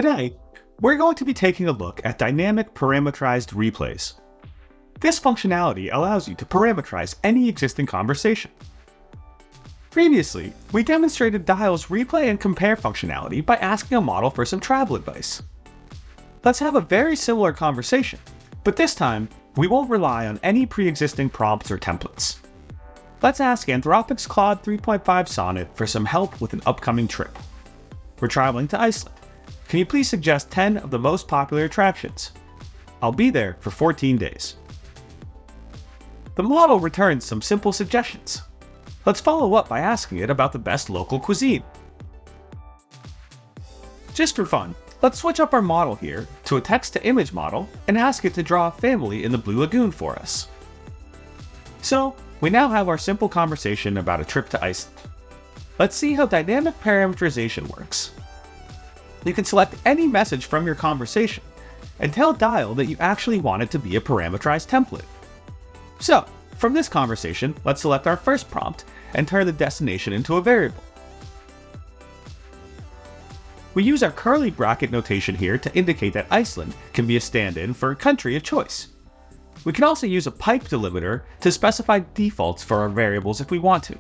Today, we're going to be taking a look at dynamic parameterized replays. This functionality allows you to parameterize any existing conversation. Previously, we demonstrated Dial's replay and compare functionality by asking a model for some travel advice. Let's have a very similar conversation, but this time, we won't rely on any pre-existing prompts or templates. Let's ask Anthropic's Claude 3.5 Sonnet for some help with an upcoming trip. We're traveling to Iceland. Can you please suggest 10 of the most popular attractions? I'll be there for 14 days. The model returns some simple suggestions. Let's follow up by asking it about the best local cuisine. Just for fun, let's switch up our model here to a text-to-image model and ask it to draw a family in the Blue Lagoon for us. So, we now have our simple conversation about a trip to Iceland. Let's see how dynamic parameterization works. You can select any message from your conversation and tell Dial that you actually want it to be a parameterized template. So, from this conversation, let's select our first prompt and turn the destination into a variable. We use our curly bracket notation here to indicate that Iceland can be a stand-in for a country of choice. We can also use a pipe delimiter to specify defaults for our variables if we want to.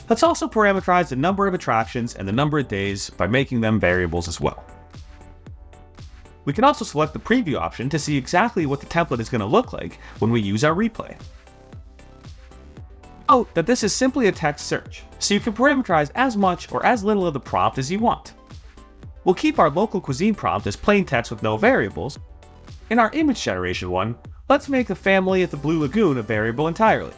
Let's also parameterize the number of attractions and the number of days by making them variables as well. We can also select the preview option to see exactly what the template is going to look like when we use our replay. Note that this is simply a text search, so you can parameterize as much or as little of the prompt as you want. We'll keep our local cuisine prompt as plain text with no variables. In our image generation one, let's make the family at the Blue Lagoon a variable entirely.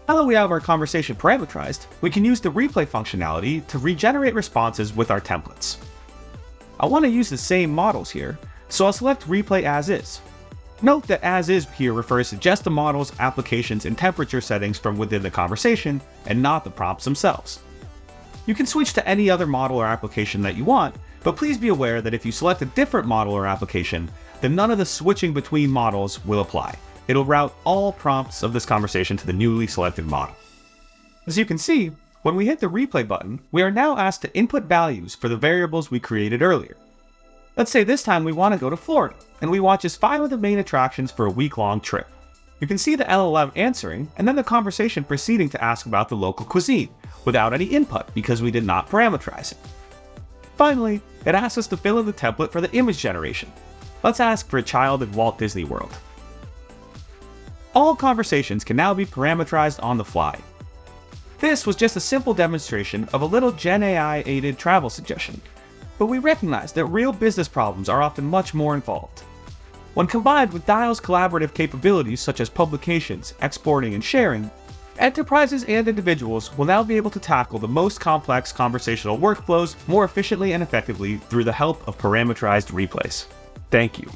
Now that we have our conversation parameterized, we can use the replay functionality to regenerate responses with our templates. I want to use the same models here, so I'll select replay as is. Note that as is here refers to just the models, applications, and temperature settings from within the conversation, and not the prompts themselves. You can switch to any other model or application that you want, but please be aware that if you select a different model or application, then none of the switching between models will apply. It'll route all prompts of this conversation to the newly selected model. As you can see, when we hit the replay button, we are now asked to input values for the variables we created earlier. Let's say this time we want to go to Florida, and we want just 5 of the main attractions for a week-long trip. You can see the LLM answering, and then the conversation proceeding to ask about the local cuisine, without any input because we did not parameterize it. Finally, it asks us to fill in the template for the image generation. Let's ask for a child in Walt Disney World. All conversations can now be parameterized on the fly. This was just a simple demonstration of a little Gen AI-aided travel suggestion, but we recognize that real business problems are often much more involved. When combined with Dial's collaborative capabilities such as publications, exporting, and sharing, enterprises and individuals will now be able to tackle the most complex conversational workflows more efficiently and effectively through the help of parameterized replays. Thank you.